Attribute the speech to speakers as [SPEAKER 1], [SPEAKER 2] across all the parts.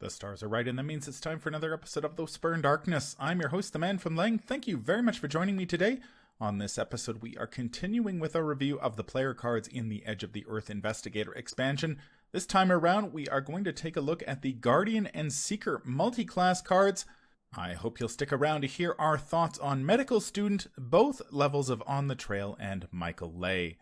[SPEAKER 1] The stars are right, and that means it's time for another episode of The Whisper in Darkness. I'm your host, the man from Leigh. Thank you very much for joining me today. On this episode, we are continuing with our review of the player cards in the Edge of the Earth Investigator expansion. This time around, we are going to take a look at the Guardian and Seeker multi-class cards. I hope you'll stick around to hear our thoughts on Medical Student, both levels of On the Trail, and Michael Leigh.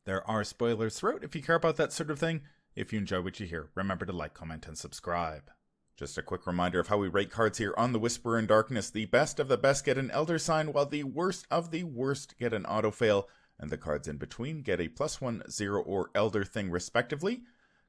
[SPEAKER 1] There are spoilers throughout if you care about that sort of thing. If you enjoy what you hear, remember to like, comment, and subscribe. Just a quick reminder of how we rate cards here on The Whisper in Darkness. The best of the best get an Elder Sign, while the worst of the worst get an Auto Fail, and the cards in between get a +1, 0, or Elder Thing respectively.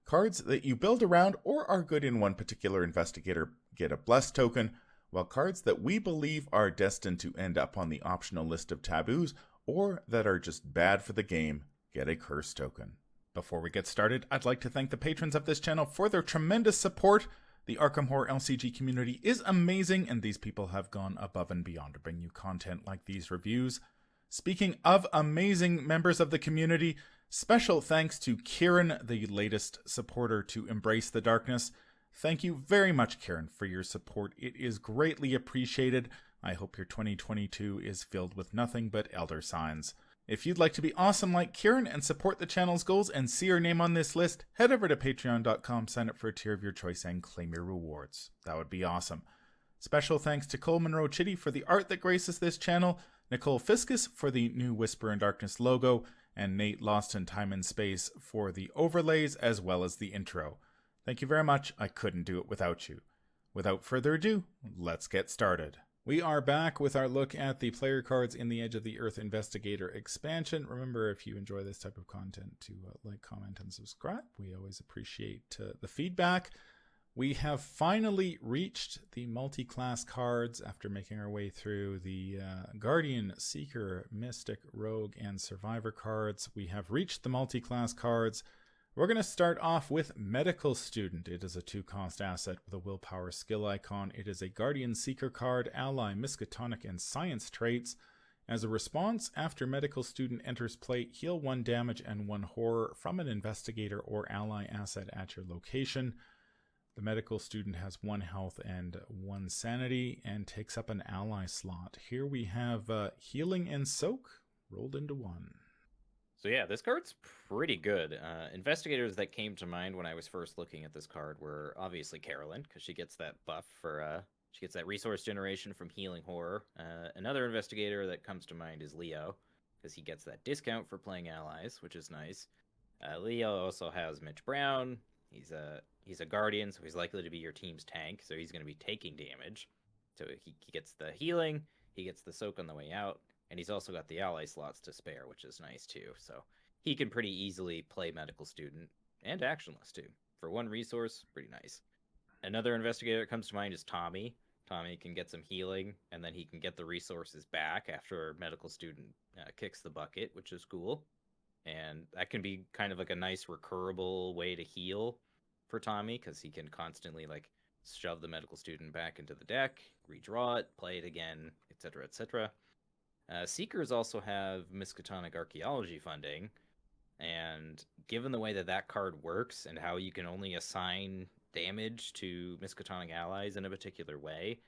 [SPEAKER 1] Cards that you build around or are good in one particular investigator get a Bless token, while cards that we believe are destined to end up on the optional list of taboos or that are just bad for the game get a Curse token. Before we get started, I'd like to thank the patrons of this channel for their tremendous support. The Arkham Horror LCG community is amazing, and these people have gone above and beyond to bring you content like these reviews. Speaking of amazing members of the community, special thanks to Kieran, the latest supporter to Embrace the Darkness. Thank you very much, Kieran, for your support. It is greatly appreciated. I hope your 2022 is filled with nothing but Elder Signs. If you'd like to be awesome like Kieran and support the channel's goals and see your name on this list, head over to patreon.com, sign up for a tier of your choice, and claim your rewards. That would be awesome. Special thanks to Cole Monroe Chitty for the art that graces this channel, Nicole Fiscus for the new Whisper in Darkness logo, and Nate Lost in Time and Space for the overlays as well as the intro. Thank you very much. I couldn't do it without you. Without further ado, let's get started. We are back with our look at the player cards in the Edge of the Earth Investigator expansion. Remember, if you enjoy this type of content, to like, comment, and subscribe. We always appreciate the feedback. We have finally reached the multi-class cards after making our way through the Guardian, Seeker, Mystic, Rogue, and Survivor cards. We have reached the multi-class cards. We're going to start off with Medical Student. It is a 2-cost asset with a willpower skill icon. It is a Guardian Seeker card, ally, Miskatonic, and Science traits. As a response, after Medical Student enters play, heal 1 damage and 1 horror from an investigator or ally asset at your location. The Medical Student has 1 health and 1 sanity and takes up an ally slot. Here we have Healing and Soak rolled into 1.
[SPEAKER 2] So yeah, this card's pretty good. Investigators that came to mind when I was first looking at this card were obviously Carolyn, because she gets that buff for, she gets that resource generation from Healing Horror. Another investigator that comes to mind is Leo, because he gets that discount for playing allies, which is nice. Leo also has Mitch Brown. He's a guardian, so he's likely to be your team's tank, so he's going to be taking damage. So he gets the healing, he gets the soak on the way out, and he's also got the ally slots to spare, which is nice too. So he can pretty easily play Medical Student and Actionless too. For 1 resource, pretty nice. Another investigator that comes to mind is Tommy. Tommy can get some healing, and then he can get the resources back after Medical Student kicks the bucket, which is cool. And that can be kind of like a nice recurable way to heal for Tommy, because he can constantly like shove the Medical Student back into the deck, redraw it, play it again, etc., etc. Seekers also have Miskatonic Archaeology funding, and given the way that that card works and how you can only assign damage to Miskatonic allies in a particular way,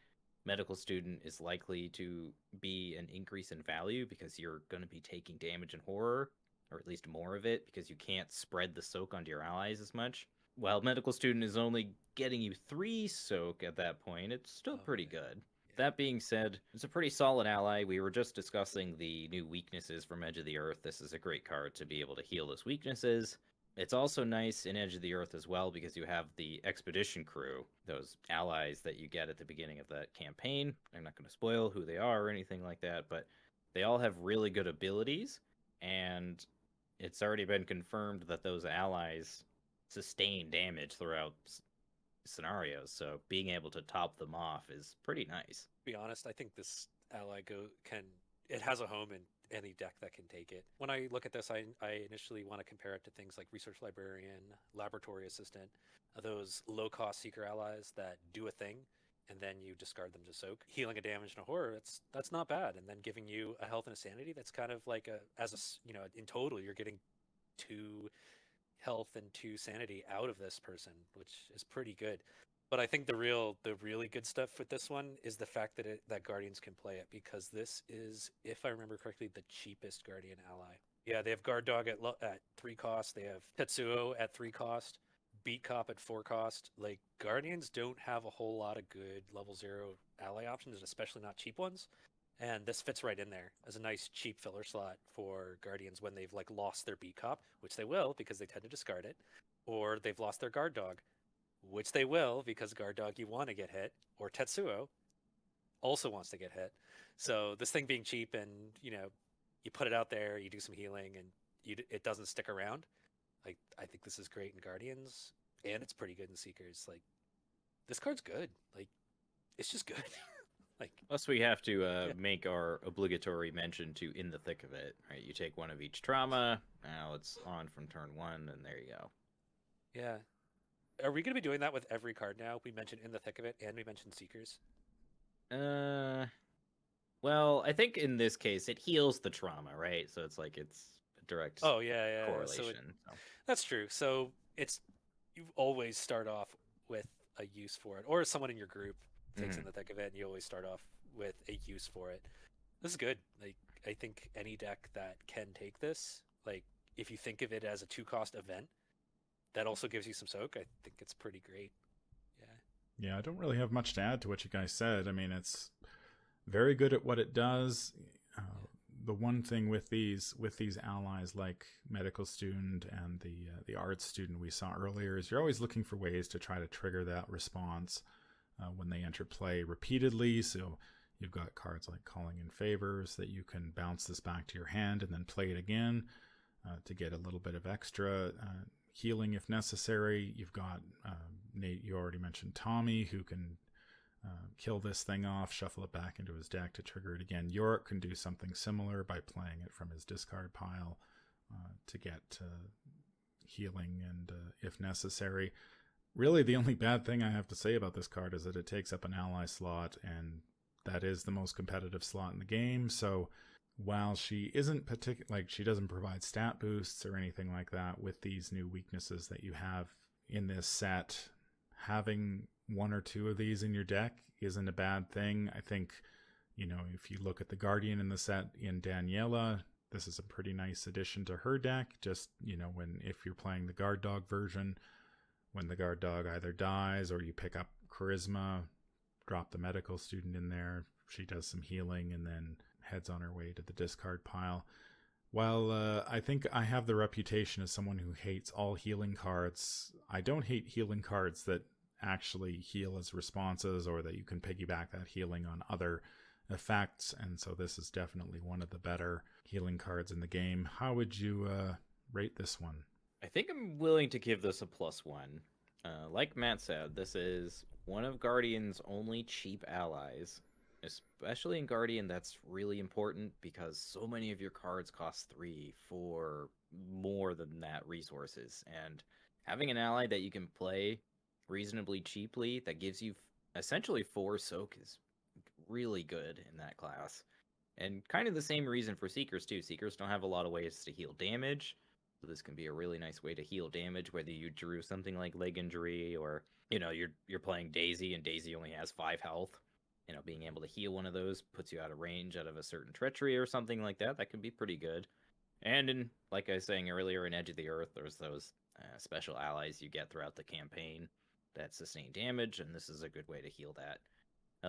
[SPEAKER 2] Medical Student is likely to be an increase in value because you're going to be taking damage in horror, or at least more of it, because you can't spread the soak onto your allies as much. While Medical Student is only getting you 3 soak at that point, it's still pretty good. That being said, it's a pretty solid ally. We were just discussing the new weaknesses from Edge of the Earth. This is a great card to be able to heal those weaknesses. It's also nice in Edge of the Earth as well because you have the Expedition Crew, those allies that you get at the beginning of that campaign. I'm not going to spoil who they are or anything like that, but they all have really good abilities, and it's already been confirmed that those allies sustain damage throughout scenarios, so being able to top them off is pretty nice.
[SPEAKER 3] To be honest, I think this ally it has a home in any deck that can take it. When I look at this, I initially want to compare it to things like Research Librarian, Laboratory Assistant, those low-cost Seeker allies that do a thing, and then you discard them to soak. Healing a damage and a horror, that's not bad, and then giving you a health and a sanity, that's kind of like in total, you're getting 2 health and 2 sanity out of this person, which is pretty good. But I think the really good stuff with this one is the fact that that Guardians can play it, because this is, if I remember correctly, the cheapest Guardian ally. Yeah, they have Guard Dog at 3 cost. They have Tetsuo at 3 cost. Beat Cop at 4 cost. Like, Guardians don't have a whole lot of good level 0 ally options, especially not cheap ones. And this fits right in there as a nice cheap filler slot for Guardians when they've like lost their Beat Cop, which they will because they tend to discard it, or they've lost their Guard Dog, which they will because Guard Dog you want to get hit, or Tetsuo also wants to get hit. So this thing being cheap, and you put it out there, you do some healing, and it doesn't stick around. Like, I think this is great in Guardians, and it's pretty good in Seekers. Like, this card's good. Like, it's just good. Like,
[SPEAKER 2] plus we have to make our obligatory mention to In the Thick of It, right? You take one of each trauma. Now it's on from turn 1, and there you go.
[SPEAKER 3] Yeah. Are we going to be doing that with every card now? We mentioned In the Thick of It, and we mentioned Seekers.
[SPEAKER 2] Well, I think in this case it heals the trauma, right? So it's like it's a direct correlation.
[SPEAKER 3] So that's true. So you always start off with a use for it, or someone in your group takes In the Thick of It, and you always start off with a use for it. This is good. Like, I think any deck that can take this, like, if you think of it as a 2-cost event, that also gives you some soak. I think it's pretty great.
[SPEAKER 1] Yeah, I don't really have much to add to what you guys said. I mean, it's very good at what it does. The one thing with these allies like medical student and the arts student we saw earlier is you're always looking for ways to try to trigger that response when they enter play repeatedly. So you've got cards like Calling in Favors that you can bounce this back to your hand and then play it again to get a little bit of extra healing if necessary. You've got Nate, you already mentioned Tommy, who can kill this thing off, shuffle it back into his deck to trigger it again. Yorick can do something similar by playing it from his discard pile to get healing and if necessary. Really, the only bad thing I have to say about this card is that it takes up an ally slot, and that is the most competitive slot in the game. So while she isn't she doesn't provide stat boosts or anything like that with these new weaknesses that you have in this set, having 1 or 2 of these in your deck isn't a bad thing. I think, if you look at the Guardian in the set in Daniela, this is a pretty nice addition to her deck. Just, if you're playing the Guard Dog version, when the Guard Dog either dies or you pick up Charisma, drop the medical student in there, she does some healing and then heads on her way to the discard pile. While I think I have the reputation as someone who hates all healing cards, I don't hate healing cards that actually heal as responses or that you can piggyback that healing on other effects, and so this is definitely one of the better healing cards in the game. How would you rate this one?
[SPEAKER 2] I think I'm willing to give this a +1. Like Matt said, this is one of Guardian's only cheap allies. Especially in Guardian, that's really important because so many of your cards cost 3, 4, more than that resources. And having an ally that you can play reasonably cheaply that gives you essentially 4 soak is really good in that class. And kind of the same reason for Seekers too. Seekers don't have a lot of ways to heal damage, so this can be a really nice way to heal damage, whether you drew something like leg injury or you're playing Daisy and Daisy only has 5 health. Being able to heal one of those puts you out of range out of a certain treachery or something like that. That can be pretty good. And like I was saying earlier, in Edge of the Earth, there's those special allies you get throughout the campaign that sustain damage, and this is a good way to heal that.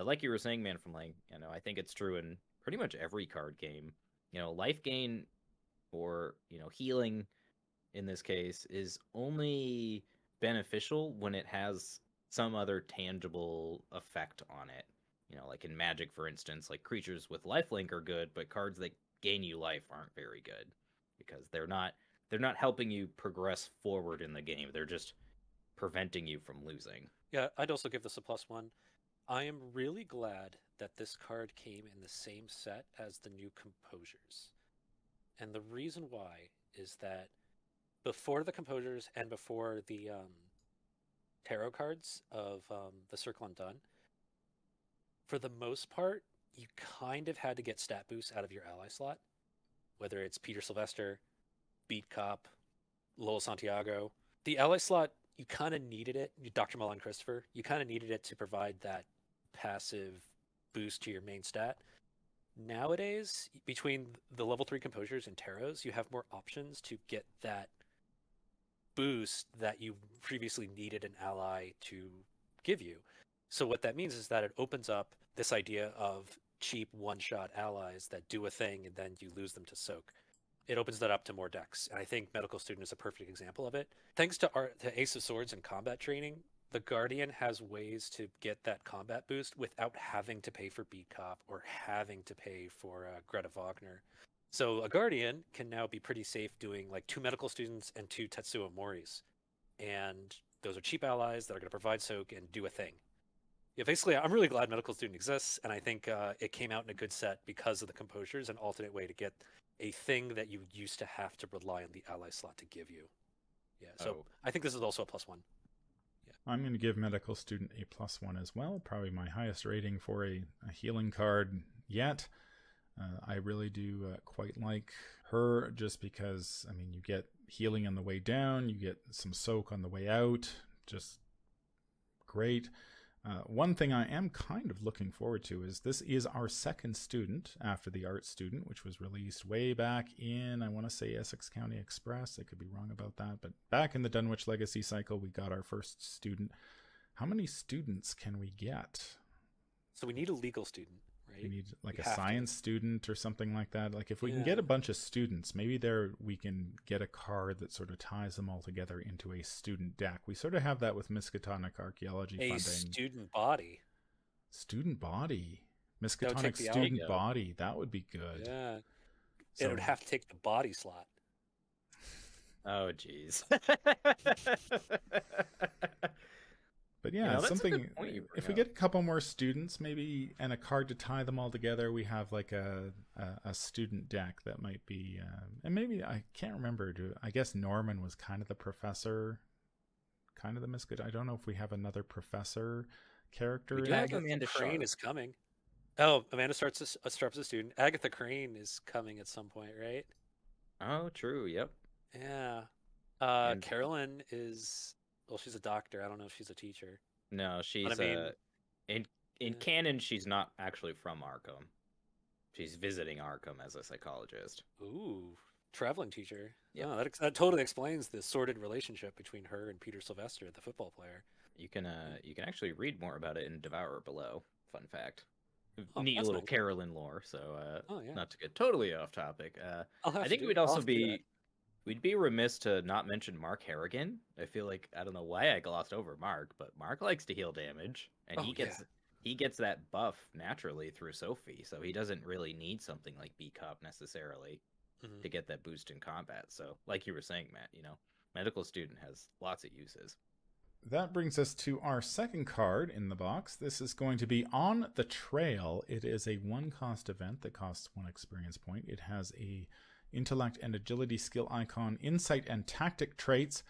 [SPEAKER 2] Like you were saying, Man from Lang, I think it's true in pretty much every card game. Life gain or healing in this case is only beneficial when it has some other tangible effect on it. Like in Magic, for instance, like creatures with lifelink are good, but cards that gain you life aren't very good because they're not helping you progress forward in the game. They're just preventing you from losing.
[SPEAKER 3] Yeah, I'd also give this a +1. I am really glad that this card came in the same set as the new Composures. And the reason why is that before the Composures and before the tarot cards of the Circle Undone, for the most part, you kind of had to get stat boosts out of your ally slot, whether it's Peter Sylvester, Beat Cop, Lowell Santiago. The ally slot, you kind of needed it. Dr. Milan Christopher, you kind of needed it to provide that passive boost to your main stat. Nowadays, between the level 3 composures and taros, you have more options to get that boost that you previously needed an ally to give you. So what that means is that it opens up this idea of cheap one-shot allies that do a thing and then you lose them to soak. It opens that up to more decks, and I think Medical Student is a perfect example of it. Thanks to Ace of Swords and combat training, the Guardian has ways to get that combat boost without having to pay for Beat Cop or having to pay for Greta Wagner. So a Guardian can now be pretty safe doing like 2 Medical Students and 2 Tetsuo Moris. And those are cheap allies that are going to provide soak and do a thing. Yeah, basically, I'm really glad Medical Student exists, and I think it came out in a good set because of the composures, an alternate way to get a thing that you used to have to rely on the ally slot to give you. Yeah, so I think this is also a +1. Yeah.
[SPEAKER 1] I'm going to give Medical Student a +1 as well, probably my highest rating for a healing card yet. I really do quite like her just because, I mean, you get healing on the way down, you get some soak on the way out, just great. One thing I am kind of looking forward to is this is our second student after the art student, which was released way back in, I want to say, Essex County Express. I could be wrong about that, but back in the Dunwich Legacy cycle, we got our first student. How many students can we get?
[SPEAKER 3] So we need a legal student, right?
[SPEAKER 1] We need like a science student or something like that. Like if we can get a bunch of students, maybe we can get a card that sort of ties them all together into a student deck. We sort of have that with Miskatonic Archaeology funding.
[SPEAKER 3] Student body.
[SPEAKER 1] Student body. Miskatonic student body. That would be good.
[SPEAKER 3] Yeah. So, it would have to take the body slot.
[SPEAKER 2] Oh, jeez.
[SPEAKER 1] But yeah, something. If we get a couple more students, maybe, and a card to tie them all together, we have like a student deck that might be. And maybe I can't remember. I guess Norman was kind of the professor, kind of the Miscat. I don't know if we have another professor character.
[SPEAKER 3] We do have Amanda Crane is coming. Oh, Amanda starts as a student. Agatha Crane is coming at some point, right?
[SPEAKER 2] Oh, true. Yep.
[SPEAKER 3] Yeah. Carolyn is. Well, she's a doctor. I don't know if she's a teacher.
[SPEAKER 2] No, she's in canon. She's not actually from Arkham. She's visiting Arkham as a psychologist.
[SPEAKER 3] Ooh, traveling teacher.
[SPEAKER 2] Yeah,
[SPEAKER 3] that totally explains the sordid relationship between her and Peter Sylvester, the football player.
[SPEAKER 2] You can actually read more about it in Devourer Below. Fun fact.
[SPEAKER 3] Neat
[SPEAKER 2] little
[SPEAKER 3] nice.
[SPEAKER 2] Carolyn lore. So,
[SPEAKER 3] yeah.
[SPEAKER 2] Not to get totally off topic. I think we'd be remiss to not mention Mark Harrigan. I feel like, I don't know why I glossed over Mark, but Mark likes to heal damage, and he gets that buff naturally through Sophie, so he doesn't really need something like B-Cop necessarily to get that boost in combat. So, like you were saying, Matt, Medical Student has lots of uses.
[SPEAKER 1] That brings us to our second card in the box. This is going to be On the Trail. It is a 1-cost event that costs 1 experience point. It has a intellect and agility skill icon, insight and tactic traits.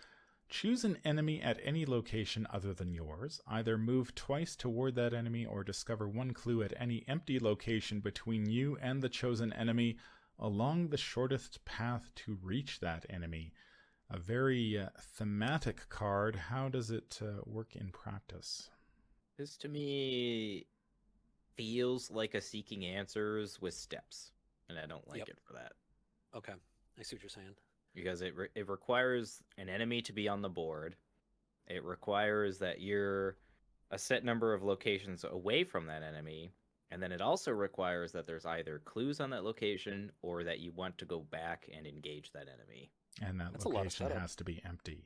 [SPEAKER 1] Choose an enemy at any location other than yours. Either move twice toward that enemy or discover 1 clue at any empty location between you and the chosen enemy along the shortest path to reach that enemy. A very thematic card. How does it work in practice?
[SPEAKER 2] This to me feels like a seeking answers with steps, and I don't like it for that.
[SPEAKER 3] Okay, I see what you're saying.
[SPEAKER 2] Because it requires an enemy to be on the board. It requires that you're a set number of locations away from that enemy. And then it also requires that there's either clues on that location or that you want to go back and engage that enemy.
[SPEAKER 1] And that location has to be empty.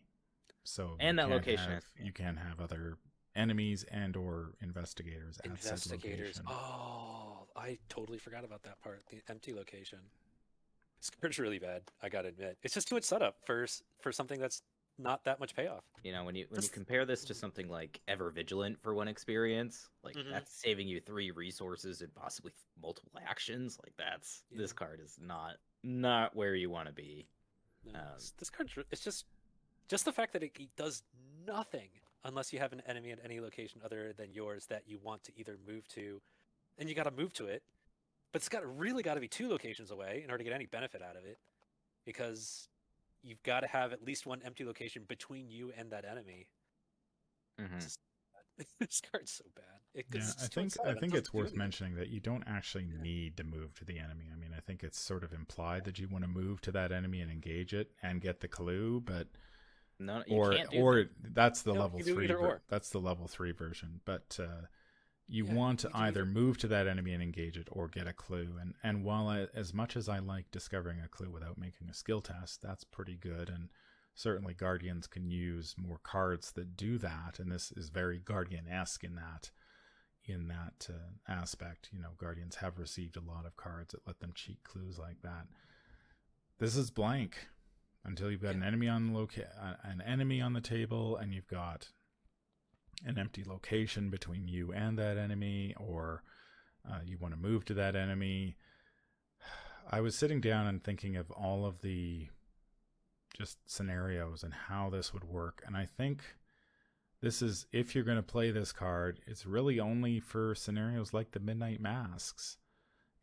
[SPEAKER 1] So you can have other enemies and or investigators at said location.
[SPEAKER 3] Oh, I totally forgot about that part. The empty location. This card's really bad, I gotta admit. It's just too much setup for something that's not that much payoff.
[SPEAKER 2] When you compare this to something like Ever Vigilant for 1 experience, like that's saving you 3 resources and possibly multiple actions. Like this card is not where you want to be.
[SPEAKER 3] No, this card, it's just the fact that it does nothing unless you have an enemy at any location other than yours that you want to either move to, and you got to move to it. But it's really got to be 2 locations away in order to get any benefit out of it, because you've got to have at least one empty location between you and that enemy.
[SPEAKER 2] Mhm.
[SPEAKER 3] It's just bad. This card's so bad.
[SPEAKER 1] Yeah, I think it's worth mentioning that you don't actually need to move to the enemy. I mean, I think it's sort of implied that you want to move to that enemy and engage it and get the clue, but
[SPEAKER 2] No, you
[SPEAKER 1] or
[SPEAKER 2] can't do
[SPEAKER 1] or
[SPEAKER 2] that.
[SPEAKER 1] that's the
[SPEAKER 3] No,
[SPEAKER 1] level
[SPEAKER 3] you do
[SPEAKER 1] 3
[SPEAKER 3] either or.
[SPEAKER 1] that's the level 3 version, but you
[SPEAKER 3] Yeah,
[SPEAKER 1] want to
[SPEAKER 3] you do
[SPEAKER 1] either
[SPEAKER 3] either.
[SPEAKER 1] move to that enemy and engage it or get a clue. And while as much as I like discovering a clue without making a skill test, that's pretty good, and certainly Guardians can use more cards that do that, and this is very Guardian-esque in that aspect. You know, Guardians have received a lot of cards that let them cheat clues like that. This is blank until you've got an enemy on the table, and you've got an empty location between you and that enemy, or you want to move to that enemy. I was sitting down and thinking of all of the just scenarios and how this would work, and I think this is, if you're going to play this card, it's really only for scenarios like the Midnight Masks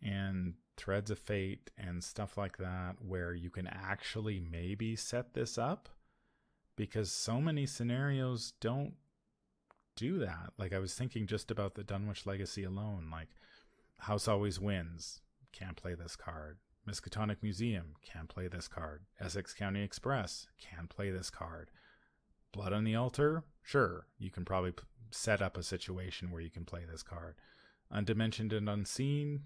[SPEAKER 1] and Threads of Fate and stuff like that, where you can actually maybe set this up, because so many scenarios don't do that. Like, I was thinking just about the Dunwich Legacy alone, like House Always Wins, can't play this card. Miskatonic Museum, can't play this card. Essex County Express, can't play this card. Blood on the Altar, sure, you can probably set up a situation where you can play this card. Undimensioned and Unseen,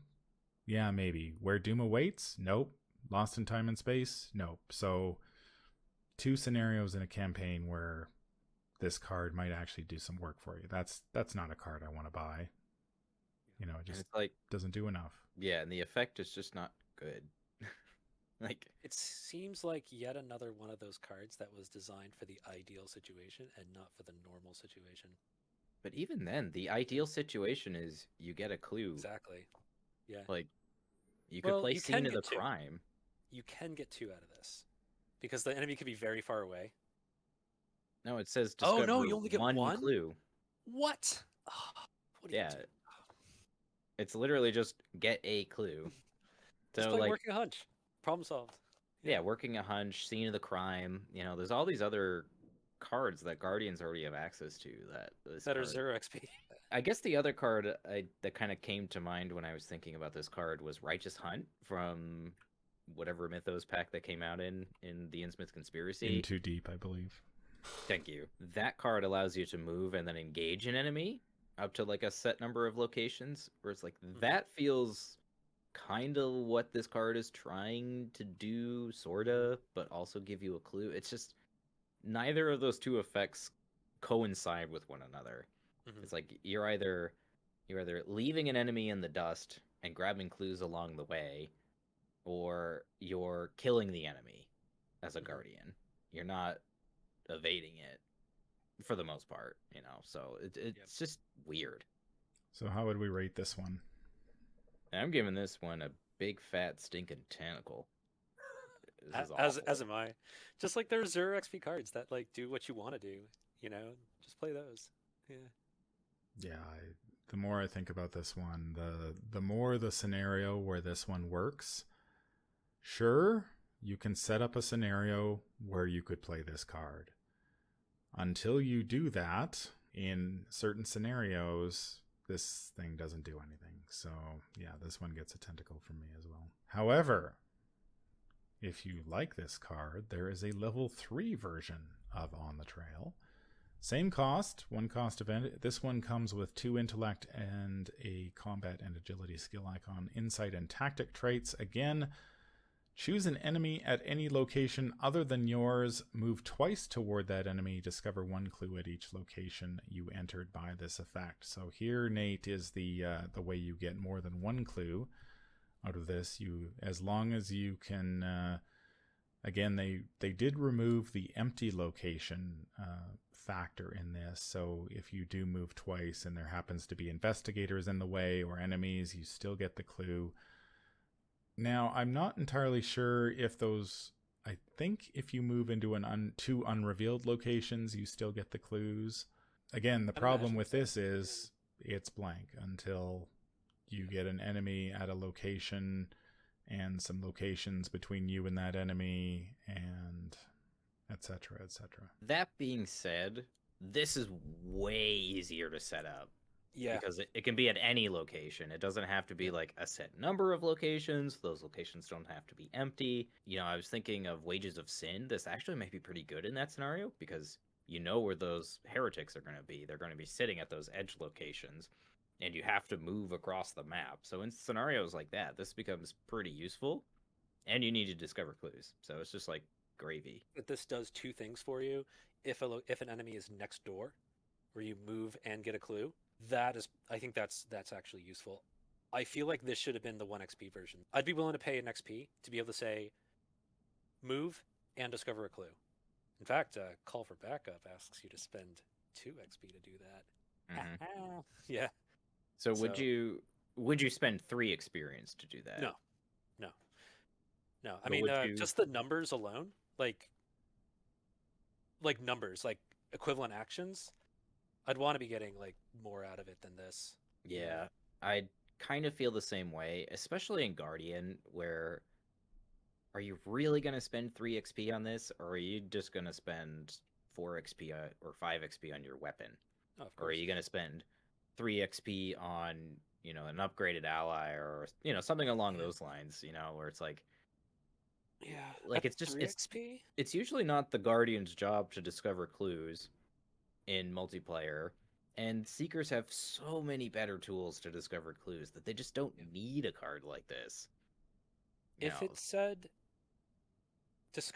[SPEAKER 1] yeah, maybe. Where Doom Awaits, nope. Lost in Time and Space, nope. So 2 scenarios in a campaign where this card might actually do some work for you. That's not a card I want to buy. You know, it just
[SPEAKER 2] It's like,
[SPEAKER 1] doesn't do enough.
[SPEAKER 2] yeah, and the effect is just not good. Like,
[SPEAKER 3] It seems like yet another one of those cards that was designed for the ideal situation and not for the normal situation.
[SPEAKER 2] but even then, the ideal situation is you get a clue.
[SPEAKER 3] Exactly. Yeah.
[SPEAKER 2] Like, you could
[SPEAKER 3] Well,
[SPEAKER 2] play
[SPEAKER 3] you can
[SPEAKER 2] Scene of the
[SPEAKER 3] get 2.
[SPEAKER 2] Crime.
[SPEAKER 3] You can get 2 out of this because the enemy could be very far away.
[SPEAKER 2] No, it says
[SPEAKER 3] Oh,
[SPEAKER 2] discover
[SPEAKER 3] no, you only get one?
[SPEAKER 2] clue.
[SPEAKER 3] What? Oh, what are you
[SPEAKER 2] Yeah,
[SPEAKER 3] doing?
[SPEAKER 2] it's literally just get a clue.
[SPEAKER 3] Just
[SPEAKER 2] So,
[SPEAKER 3] play
[SPEAKER 2] like,
[SPEAKER 3] Working a Hunch. Problem solved.
[SPEAKER 2] yeah, working a hunch, Scene of the Crime. You know, there's all these other cards that Guardians already have access to.
[SPEAKER 3] That are 0 XP.
[SPEAKER 2] I guess the other card that kind of came to mind when I was thinking about this card was Righteous Hunt from whatever Mythos pack that came out in the Innsmouth Conspiracy.
[SPEAKER 1] In Too Deep, I believe.
[SPEAKER 2] Thank you. That card allows you to move and then engage an enemy up to like a set number of locations, where it's like, that feels kind of what this card is trying to do, sort of, but also give you a clue. It's just neither of those 2 effects coincide with one another.
[SPEAKER 3] Mhm.
[SPEAKER 2] It's like you're either leaving an enemy in the dust and grabbing clues along the way, or you're killing the enemy as a guardian. You're not evading it for the most part, you know. So it's just weird.
[SPEAKER 1] So how would we rate this one?
[SPEAKER 2] I'm giving this one a big fat stinking tentacle. This is
[SPEAKER 3] As
[SPEAKER 2] awful.
[SPEAKER 3] am I. Just like there's 0 XP cards that like do what you want to do, you know? Just play those. Yeah.
[SPEAKER 1] Yeah, the more I think about this one, the more the scenario where this one works. Sure, you can set up a scenario where you could play this card. Until you do that, in certain scenarios, this thing doesn't do anything. So, yeah, this one gets a tentacle from me as well. However, if you like this card, there is a level 3 version of On the Trail. Same cost, 1 cost event. This one comes with 2 intellect and a combat and agility skill icon, insight and tactic traits. Again, choose an enemy at any location other than yours. Move twice toward that enemy. Discover 1 clue at each location you entered by this effect. So here, Nate, is the way you get more than 1 clue out of this. You, as long as you can. Again, they did remove the empty location factor in this. So if you do move twice and there happens to be investigators in the way or enemies, you still get the clue. Now, I'm not entirely sure if those... I think if you move into 2 unrevealed locations, you still get the clues. Again, the problem with this is it's blank until you get an enemy at a location and some locations between you and that enemy, and etc., etc.
[SPEAKER 2] That being said, this is way easier to set up.
[SPEAKER 3] Yeah.
[SPEAKER 2] Because it can be at any location. It doesn't have to be like a set number of locations. Those locations don't have to be empty. You know, I was thinking of Wages of Sin. This actually might be pretty good in that scenario because you know where those heretics are going to be. They're going to be sitting at those edge locations, and you have to move across the map. So in scenarios like that, this becomes pretty useful, and you need to discover clues. So it's just like gravy.
[SPEAKER 3] But this does two things for you. If an enemy is next door, where you move and get a clue, I think that's actually useful. I feel like this should have been the 1 XP version. I'd be willing to pay an XP to be able to say move and discover a clue. In fact, Call for Backup asks you to spend 2 XP to do that.
[SPEAKER 2] Mm-hmm.
[SPEAKER 3] Yeah.
[SPEAKER 2] So would you spend 3 experience to do that?
[SPEAKER 3] No. I
[SPEAKER 2] But
[SPEAKER 3] mean,
[SPEAKER 2] would you-
[SPEAKER 3] just the numbers alone, like numbers, like equivalent actions, I'd want to be getting like more out of it than this.
[SPEAKER 2] Yeah, I kind of feel the same way, especially in Guardian, where are you really going to spend 3 XP on this, or are you just going to spend 4 XP or 5 XP on your weapon?
[SPEAKER 3] Oh, of
[SPEAKER 2] Or are
[SPEAKER 3] course.
[SPEAKER 2] you going to spend 3 XP on, you know, an upgraded ally or, you know, something along those lines, you know, where it's like,
[SPEAKER 3] Yeah.
[SPEAKER 2] like
[SPEAKER 3] at
[SPEAKER 2] it's just
[SPEAKER 3] 3 XP?
[SPEAKER 2] it's usually not the Guardian's job to discover clues in multiplayer, and Seekers have so many better tools to discover clues that they just don't need a card like this. You
[SPEAKER 3] If
[SPEAKER 2] know,
[SPEAKER 3] it said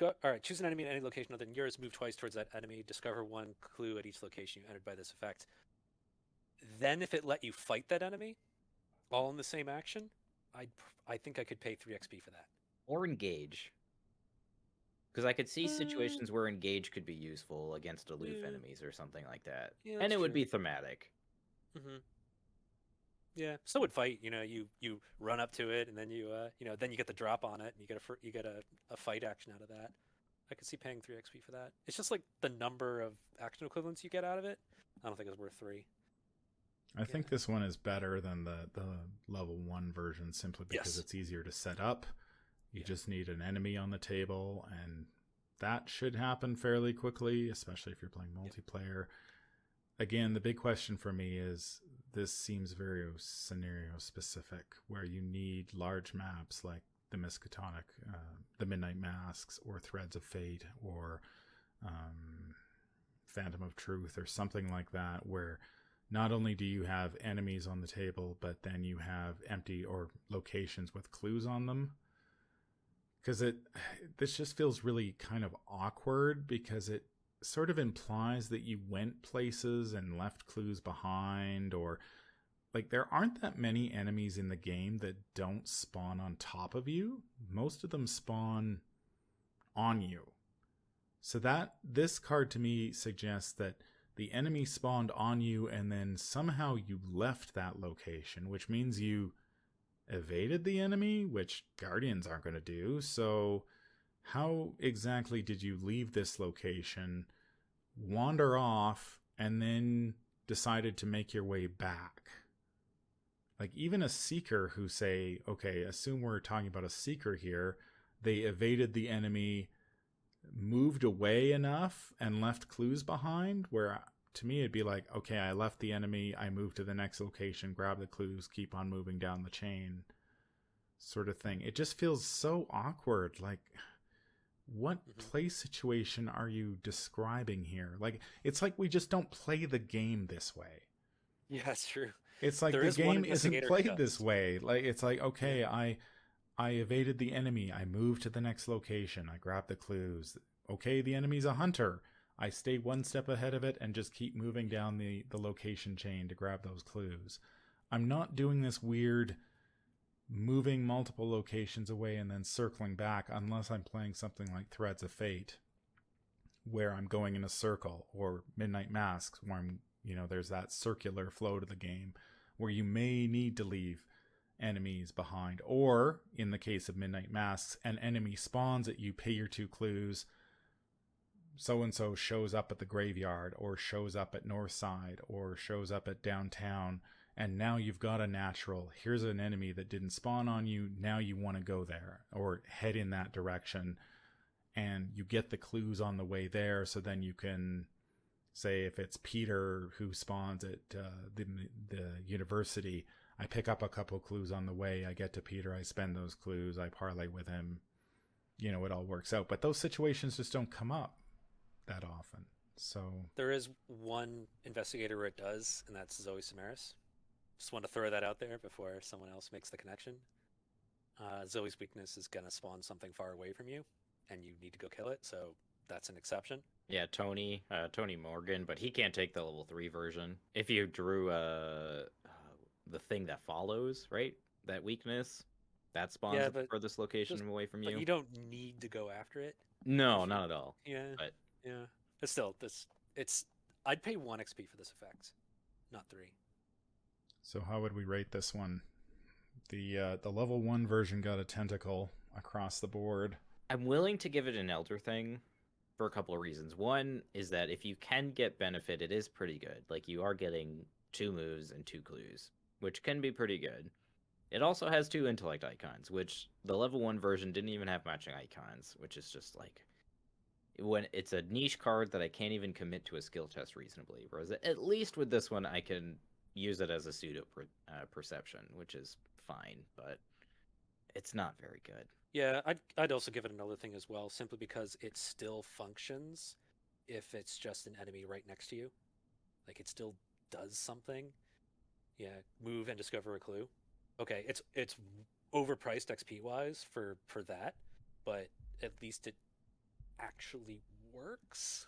[SPEAKER 3] all right, choose an enemy at any location other than yours, move twice towards that enemy, discover 1 clue at each location you entered by this effect. Then if it let you fight that enemy, all in the same action, I think I could pay 3 XP for that.
[SPEAKER 2] or engage. Because I could see situations where engage could be useful against aloof
[SPEAKER 3] Yeah.
[SPEAKER 2] enemies or something like that.
[SPEAKER 3] Yeah,
[SPEAKER 2] And
[SPEAKER 3] that's
[SPEAKER 2] it would
[SPEAKER 3] true.
[SPEAKER 2] be thematic.
[SPEAKER 3] Mm-hmm. Yeah, so would fight. You know, you run up to it, and then then you get the drop on it, and you get a fight action out of that. I could see paying 3 XP for that. It's just like the number of action equivalents you get out of it. I don't think it's worth 3.
[SPEAKER 1] I think this one is better than the level 1 version simply because
[SPEAKER 3] Yes.
[SPEAKER 1] it's easier to set up. You just need an enemy on the table, and that should happen fairly quickly, especially if you're playing multiplayer. Again, the big question for me is this seems very scenario specific, where you need large maps like the Miskatonic, the Midnight Masks, or Threads of Fate, or Phantom of Truth, or something like that, where not only do you have enemies on the table, but then you have empty or locations with clues on them. Because this just feels really kind of awkward, because it sort of implies that you went places and left clues behind, or like there aren't that many enemies in the game that don't spawn on top of you. Most of them spawn on you. So this card to me suggests that the enemy spawned on you and then somehow you left that location, which means you evaded the enemy, which Guardians aren't going to do. So how exactly did you leave this location, wander off, and then decided to make your way back? Like even a Seeker who say, okay, assume we're talking about a Seeker here, they evaded the enemy, moved away enough and left clues behind, where to me it'd be like, okay, I left the enemy, I moved to the next location, grab the clues, keep on moving down the chain, sort of thing. It just feels so awkward. Like, what play situation are you describing here? Like, it's like we just don't play the game this way.
[SPEAKER 3] Yeah, that's true.
[SPEAKER 1] It's like
[SPEAKER 3] There
[SPEAKER 1] the
[SPEAKER 3] is one
[SPEAKER 1] game isn't
[SPEAKER 3] investigator who
[SPEAKER 1] played
[SPEAKER 3] does.
[SPEAKER 1] this way. Like, it's like, okay, I evaded the enemy, I moved to the next location, I grabbed the clues. Okay, the enemy's a hunter, I stay one step ahead of it and just keep moving down the location chain to grab those clues. I'm not doing this weird moving multiple locations away and then circling back, unless I'm playing something like Threads of Fate, where I'm going in a circle, or Midnight Masks, where there's that circular flow to the game, where you may need to leave enemies behind. Or, in the case of Midnight Masks, an enemy spawns at you, pay your 2 clues, so-and-so shows up at the graveyard, or shows up at Northside, or shows up at downtown, and now you've got a natural. Here's an enemy that didn't spawn on you. Now you want to go there or head in that direction, and you get the clues on the way there. So then you can say if it's Peter who spawns at the university, I pick up a couple clues on the way. I get to Peter, I spend those clues, I parlay with him. You know, it all works out. But those situations just don't come up that often. So
[SPEAKER 3] there is one investigator where it does, and that's Zoe Samaras. Just want to throw that out there before someone else makes the connection. Zoe's weakness is going to spawn something far away from you, and you need to go kill it, so that's an exception.
[SPEAKER 2] Yeah, Tony Morgan, but he can't take the level 3 version. If you drew the thing that follows, right? That weakness, that spawns at the furthest location away from you.
[SPEAKER 3] But you don't need to go after it.
[SPEAKER 2] No, not at all.
[SPEAKER 3] Yeah,
[SPEAKER 2] but
[SPEAKER 3] yeah. But still, I'd pay 1 XP for this effect, not 3.
[SPEAKER 1] So how would we rate this one? The level 1 version got a tentacle across the board.
[SPEAKER 2] I'm willing to give it an elder thing for a couple of reasons. One is that if you can get benefit, it is pretty good. Like, you are getting 2 moves and 2 clues, which can be pretty good. It also has 2 intellect icons, which the level 1 version didn't even have matching icons, which is just like, when it's a niche card that I can't even commit to a skill test reasonably. Whereas at least with this one, I can use it as a pseudo perception, which is fine, but it's not very good.
[SPEAKER 3] Yeah, I'd also give it another thing as well, simply because it still functions if it's just an enemy right next to you. Like, it still does something. Yeah, move and discover a clue. Okay, it's overpriced XP wise for that, but at least it actually works,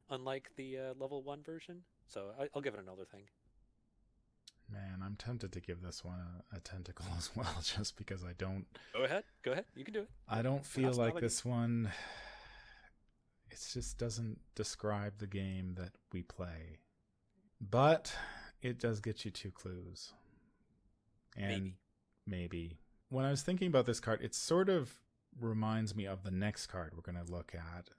[SPEAKER 3] unlike the level 1 version. So I'll give it another thing.
[SPEAKER 1] Man, I'm tempted to give this one a tentacle as well, just because I don't...
[SPEAKER 3] Go ahead. You can do it.
[SPEAKER 1] I don't feel like this one... It just doesn't describe the game that we play. But it does get you 2 clues. And maybe. When I was thinking about this card, it sort of reminds me of the next card we're going to look at,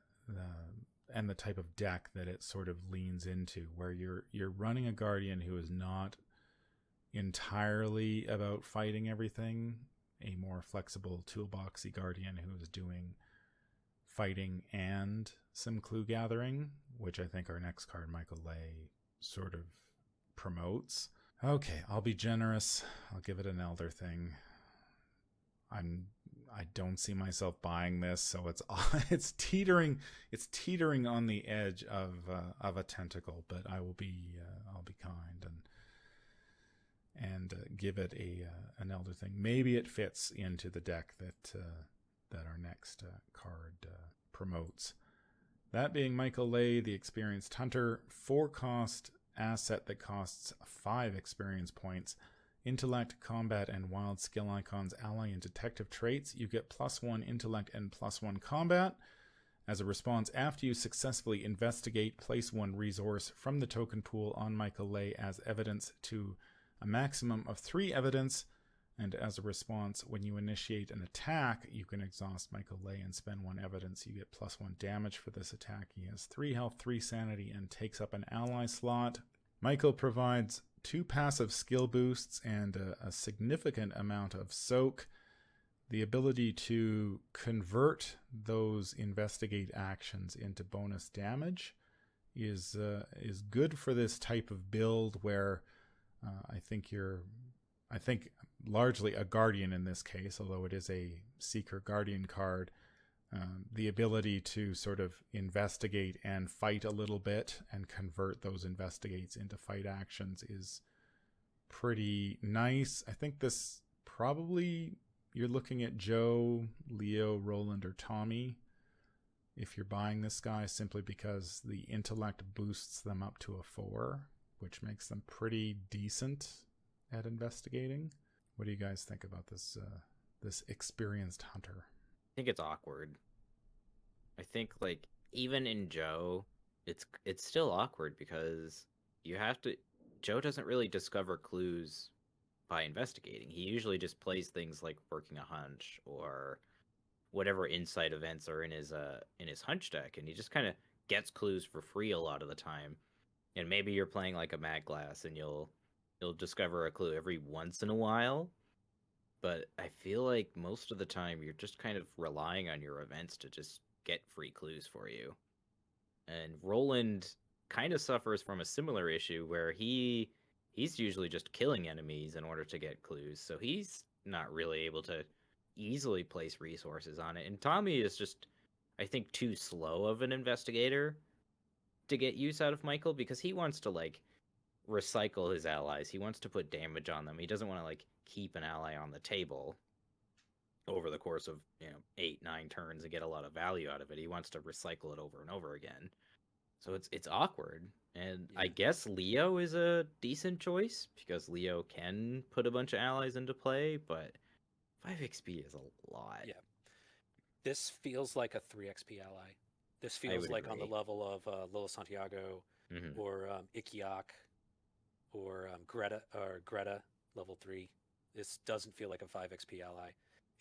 [SPEAKER 1] and the type of deck that it sort of leans into, where you're running a Guardian who is not entirely about fighting everything, a more flexible toolboxy Guardian who is doing fighting and some clue gathering, which I think our next card, Michael Leigh, sort of promotes. Okay, I'll be generous. I'll give it an elder thing. I don't see myself buying this, so it's teetering on the edge of a tentacle, but I'll be kind and give it an elder thing. Maybe it fits into the deck that our next card promotes. That being Michael Leigh, the Experienced Hunter, 4-cost asset that costs 5 experience points. Intellect, combat, and wild skill icons ally in detective traits. You get +1 intellect and +1 combat. As a response, after you successfully investigate, place 1 resource from the token pool on Michael Leigh as evidence to a maximum of 3 evidence. And as a response, when you initiate an attack, you can exhaust Michael Leigh and spend 1 evidence. You get +1 damage for this attack. He has 3 health, 3 sanity, and takes up an ally slot. Michael provides 2 passive skill boosts and a significant amount of soak. The ability to convert those investigate actions into bonus damage is good for this type of build, where I think largely a Guardian in this case, although it is a Seeker Guardian card. The ability to sort of investigate and fight a little bit and convert those investigates into fight actions is pretty nice. I think this probably, you're looking at Joe, Leo, Roland, or Tommy if you're buying this guy, simply because the intellect boosts them up to a 4, which makes them pretty decent at investigating. What do you guys think about this Experienced Hunter?
[SPEAKER 2] I think it's awkward. I think, like, even in Joe, it's still awkward because Joe doesn't really discover clues by investigating. He usually just plays things like working a hunch or whatever insight events are in his hunch deck, and he just kind of gets clues for free a lot of the time. And maybe you're playing like a Mad Glass and you'll you'll discover a clue every once in a while, but I feel like most of the time you're just kind of relying on your events to just get free clues for you. And Roland kind of suffers from a similar issue where he's usually just killing enemies in order to get clues, so he's not really able to easily place resources on it. And Tommy is just, I think, too slow of an investigator to get use out of Michael because he wants to like recycle his allies. He wants to put damage on them. He doesn't want to like keep an ally on the table over the course of 8-9 turns and get a lot of value out of it. He wants to recycle it over and over again. So it's awkward. And I guess Leo is a decent choice because Leo can put a bunch of allies into play, but 5 XP is a lot.
[SPEAKER 3] Yeah. This feels like a 3 XP ally. This feels like
[SPEAKER 2] agree.
[SPEAKER 3] on the level of Lola Santiago or Ikiak or Greta level 3. This doesn't feel like a 5 XP ally.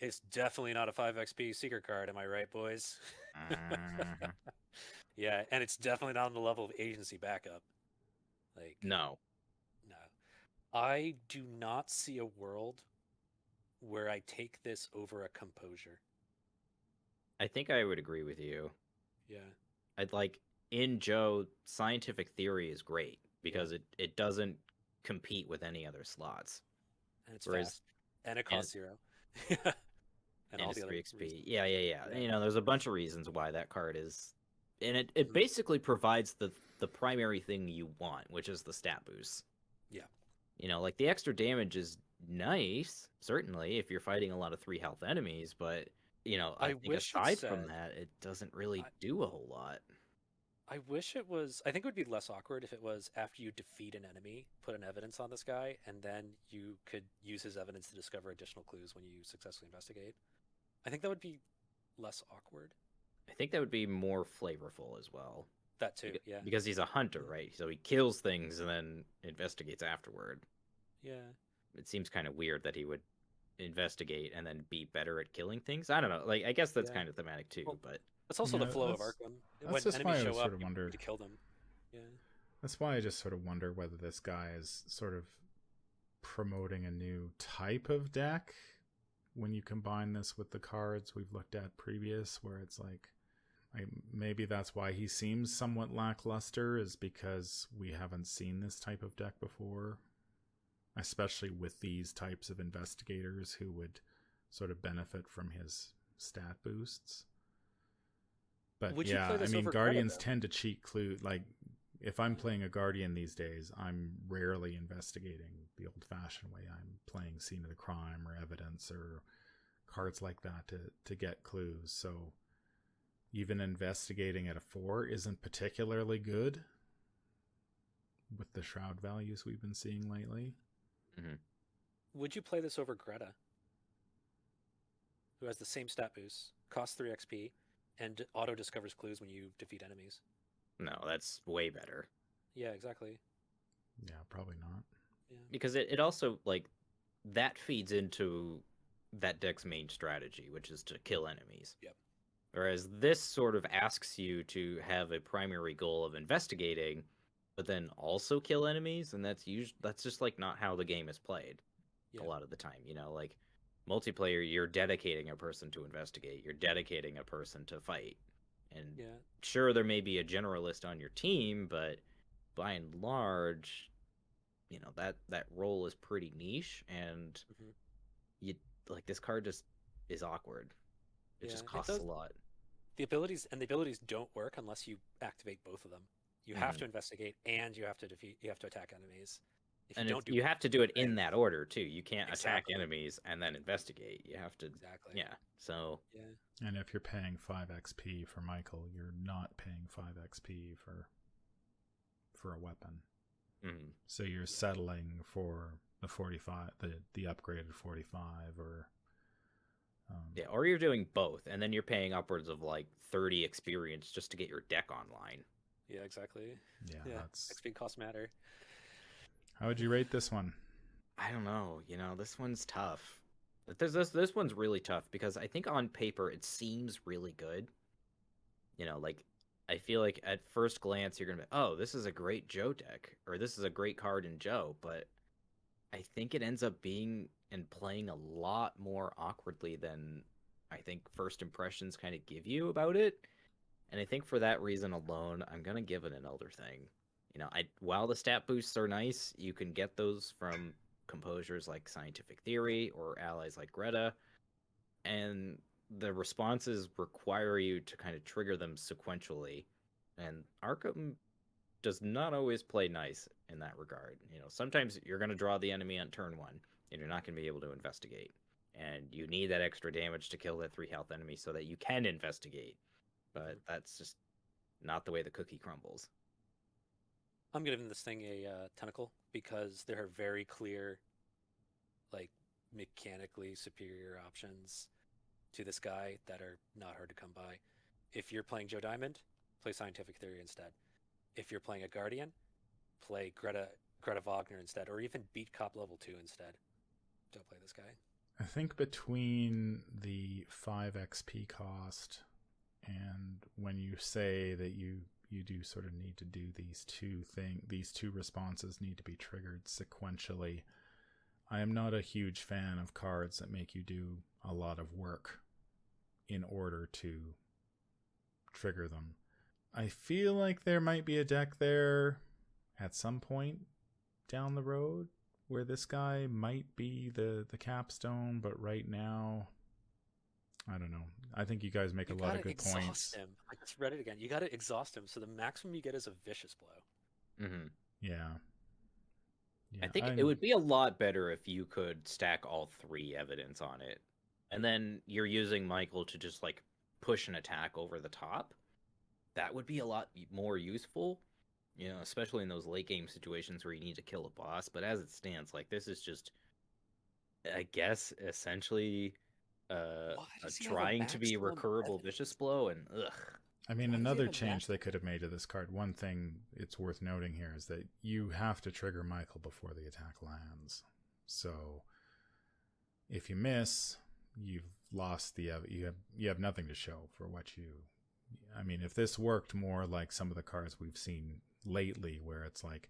[SPEAKER 3] It's definitely not a 5 XP secret card, am I right, boys? Yeah, and it's definitely not on the level of agency backup. Like
[SPEAKER 2] No.
[SPEAKER 3] I do not see a world where I take this over a composure.
[SPEAKER 2] I think I would agree with you.
[SPEAKER 3] Yeah.
[SPEAKER 2] I'd like in Joe, scientific theory is great because it doesn't compete with any other slots.
[SPEAKER 3] And it's fast. And it costs 0.
[SPEAKER 2] And all 3 XP. Yeah. There's a bunch of reasons why that card is, and it basically provides the primary thing you want, which is the stat boost.
[SPEAKER 3] Yeah.
[SPEAKER 2] Like the extra damage is nice, certainly, if you're fighting a lot of 3 health enemies, but I think aside from that, it doesn't really do a whole lot.
[SPEAKER 3] I wish it was. I think it would be less awkward if it was after you defeat an enemy, put an evidence on this guy, and then you could use his evidence to discover additional clues when you successfully investigate. I think that would be less awkward.
[SPEAKER 2] I think that would be more flavorful as well.
[SPEAKER 3] That too, yeah.
[SPEAKER 2] Because he's a hunter, right? So he kills things and then investigates afterward.
[SPEAKER 3] Yeah.
[SPEAKER 2] It seems kind of weird that he would investigate and then be better at killing things. I don't know. Like, I guess that's kind of thematic too, but
[SPEAKER 3] it's also the flow of Arkham.
[SPEAKER 1] When enemies show up, you
[SPEAKER 3] need to kill them. Yeah.
[SPEAKER 1] That's why I just sort of wonder whether this guy is sort of promoting a new type of deck when you combine this with the cards we've looked at previous, where it's like maybe that's why he seems somewhat lackluster, is because we haven't seen this type of deck before, especially with these types of investigators who would sort of benefit from his stat boosts. But Guardians tend to cheat clue. Like, if I'm playing a Guardian these days, I'm rarely investigating the old-fashioned way. I'm playing Scene of the Crime or Evidence or cards like that to get clues. So even investigating at a 4 isn't particularly good with the shroud values we've been seeing lately.
[SPEAKER 2] Mm-hmm.
[SPEAKER 3] Would you play this over Greta, who has the same stat boost, costs 3 XP, and auto-discovers clues when you defeat enemies?
[SPEAKER 2] No, that's way better.
[SPEAKER 3] Yeah, exactly.
[SPEAKER 1] Yeah, probably not.
[SPEAKER 3] Yeah.
[SPEAKER 2] Because it also, like, that feeds into that deck's main strategy, which is to kill enemies.
[SPEAKER 3] Yep.
[SPEAKER 2] Whereas this sort of asks you to have a primary goal of investigating, but then also kill enemies, and that's just like not how the game is played a lot of the time. Like multiplayer, you're dedicating a person to investigate, you're dedicating a person to fight. And sure, there may be a generalist on your team, but by and large, that role is pretty niche, and this card just is awkward. It just costs a lot.
[SPEAKER 3] The abilities don't work unless you activate both of them. You have to investigate and you have to attack enemies.
[SPEAKER 2] You have to do it in that order too. You can't attack enemies and then investigate. You have to Yeah. So
[SPEAKER 1] And if you're paying 5 XP for Michael, you're not paying 5 XP for a weapon.
[SPEAKER 2] Mm-hmm.
[SPEAKER 1] So you're settling for the 45, the upgraded 45, or
[SPEAKER 2] or you're doing both, and then you're paying upwards of like 30 experience just to get your deck online.
[SPEAKER 3] Yeah, exactly.
[SPEAKER 1] Yeah, that's
[SPEAKER 3] XP costs matter.
[SPEAKER 1] How would you rate this one?
[SPEAKER 2] I don't know. This one's tough. This one's really tough because I think on paper it seems really good. Like I feel like at first glance you're gonna be, oh, this is a great Joe deck, or this is a great card in Joe, but I think it ends up being and playing a lot more awkwardly than I think first impressions kind of give you about it. And I think for that reason alone, I'm gonna give it an Elder Thing. While the stat boosts are nice, you can get those from composers like Scientific Theory or allies like Greta, and the responses require you to kind of trigger them sequentially. And Arkham does not always play nice in that regard. Sometimes you're going to draw the enemy on turn one, and you're not going to be able to investigate. And you need that extra damage to kill that 3 health enemy so that you can investigate. But that's just not the way the cookie crumbles.
[SPEAKER 3] I'm giving this thing a tentacle because there are very clear, like, mechanically superior options to this guy that are not hard to come by. If you're playing Joe Diamond, play Scientific Theory instead. If you're playing a Guardian, play Greta Wagner instead, or even beat Cop level 2 instead. Don't play this guy.
[SPEAKER 1] I think between the 5 XP cost and when you say that you do sort of need to do these two responses need to be triggered sequentially, I am not a huge fan of cards that make you do a lot of work in order to trigger them. I feel like there might be a deck there at some point down the road where this guy might be the capstone, but right now, I don't know. I think you guys make a lot of good points.
[SPEAKER 3] Him. I just read it again. You got to exhaust him, so the maximum you get is a vicious blow.
[SPEAKER 2] Mm-hmm.
[SPEAKER 1] Yeah.
[SPEAKER 2] I think it would be a lot better if you could stack all 3 evidence on it, and then you're using Michael to just like push an attack over the top. That would be a lot more useful, especially in those late game situations where you need to kill a boss. But as it stands, like, this is just, I guess, essentially trying to be recurrable vicious blow, and ugh.
[SPEAKER 1] I mean, another change they could have made to this card, one thing it's worth noting here is that you have to trigger Michael before the attack lands. So if you miss, you've lost you have nothing to show for what you... I mean, if this worked more like some of the cards we've seen lately, where it's like,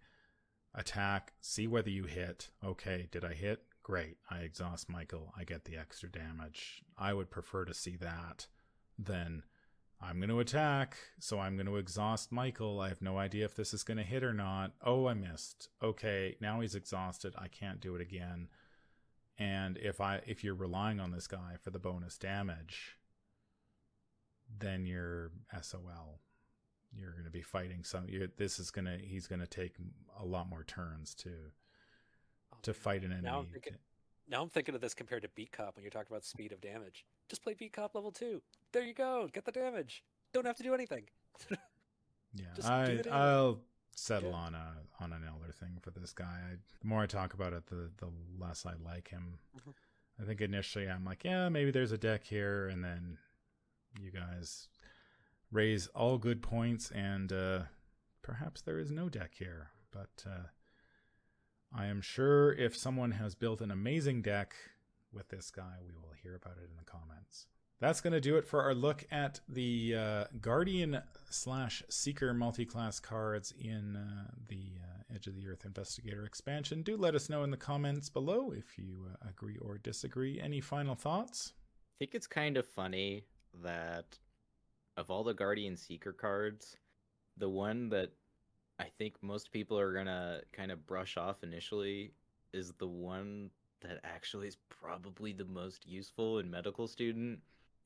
[SPEAKER 1] attack, see whether you hit. Okay, did I hit? Great. I exhaust Michael. I get the extra damage. I would prefer to see that than, I'm going to attack, so I'm going to exhaust Michael. I have no idea if this is going to hit or not. Oh, I missed. Okay, now he's exhausted. I can't do it again. And if you're relying on this guy for the bonus damage, then you're SOL. You're going to be fighting he's going to take a lot more turns to fight an enemy.
[SPEAKER 3] Now I'm thinking of this compared to Beat Cop when you're talking about speed of damage. Just play Beat Cop level 2. There you go. Get the damage. Don't have to do anything.
[SPEAKER 1] Yeah, I'll settle on an Elder Thing for this guy. The more I talk about it, the less I like him. Mm-hmm. I think initially I'm like, yeah, maybe there's a deck here, and then you guys raise all good points, and perhaps there is no deck here. But I am sure if someone has built an amazing deck with this guy, we will hear about it in the comments. That's going to do it for our look at the Guardian/Seeker multi-class cards in the Edge of the Earth Investigator expansion. Do let us know in the comments below if you agree or disagree. Any final thoughts?
[SPEAKER 2] I think it's kind of funny that of all the Guardian Seeker cards, the one that I think most people are going to kind of brush off initially is the one that actually is probably the most useful in Medical Student.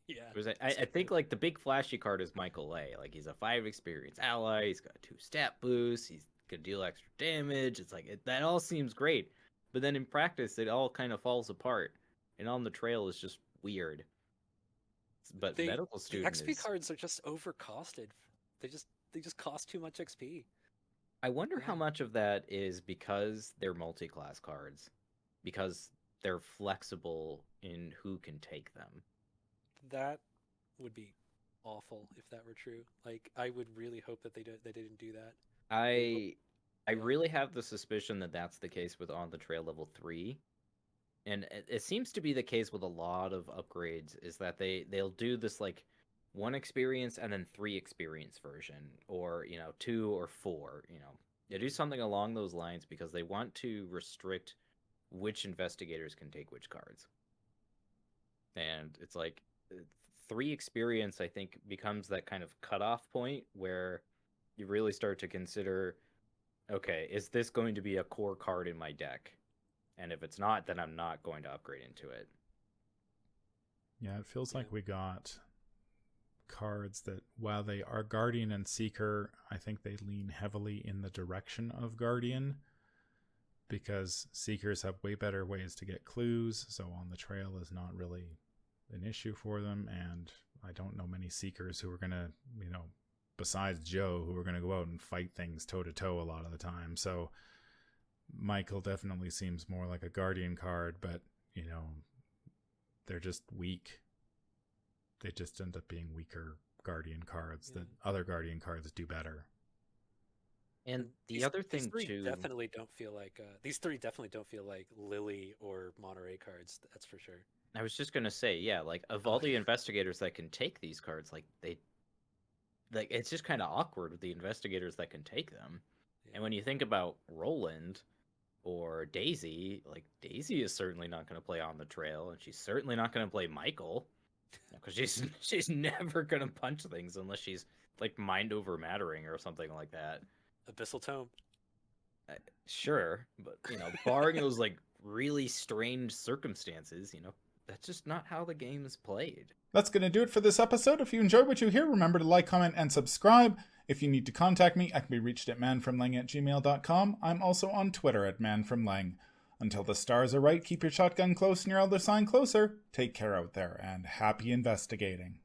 [SPEAKER 3] Yeah.
[SPEAKER 2] I think like the big flashy card is Michael Leigh. Like, he's a 5 experience ally. He's got 2 stat boosts. He's gonna deal extra damage. It's like that all seems great, but then in practice, it all kind of falls apart. And on the trail is just weird. But Medical Student,
[SPEAKER 3] XP cards are just overcosted. They just cost too much XP.
[SPEAKER 2] I wonder how much of that is because they're multi-class cards, because they're flexible in who can take them.
[SPEAKER 3] That would be awful if that were true. Like, I would really hope that they didn't do that.
[SPEAKER 2] I really have the suspicion that that's the case with On the Trail level 3. And it seems to be the case with a lot of upgrades, is that they'll do this like 1 experience and then 3 experience version, or 2 or 4. They do something along those lines because they want to restrict which investigators can take which cards. And it's like 3 experience, I think, becomes that kind of cutoff point where you really start to consider, okay, is this going to be a core card in my deck? And if it's not, then I'm not going to upgrade into it.
[SPEAKER 1] Yeah, it feels like we got cards that, while they are Guardian and Seeker, I think they lean heavily in the direction of Guardian, because Seekers have way better ways to get clues, so on the trail is not really an issue for them, and I don't know many Seekers who are going to, besides Joe, who are going to go out and fight things toe-to-toe a lot of the time. So Michael definitely seems more like a Guardian card, but, they're just weak. They just end up being weaker Guardian cards that other Guardian cards do better.
[SPEAKER 2] And the other thing,
[SPEAKER 3] these
[SPEAKER 2] too...
[SPEAKER 3] definitely don't feel like these 3 definitely don't feel like Lily or Monterey cards, that's for sure.
[SPEAKER 2] I was just going to say, yeah, like, of all the investigators that can take these cards, it's just kind of awkward with the investigators that can take them. Yeah. And when you think about Roland or Daisy, like, Daisy is certainly not going to play on the trail, and she's certainly not going to play Michael, because she's never going to punch things unless she's, like, mind over mattering or something like that.
[SPEAKER 3] Abyssal Tome.
[SPEAKER 2] Sure, but, barring those, like, really strange circumstances, that's just not how the game is played.
[SPEAKER 1] That's going to do it for this episode. If you enjoyed what you hear, remember to like, comment, and subscribe. If you need to contact me, I can be reached at manfromlang@gmail.com. I'm also on Twitter at manfromlang. Until the stars are right, keep your shotgun close and your elder sign closer. Take care out there, and happy investigating.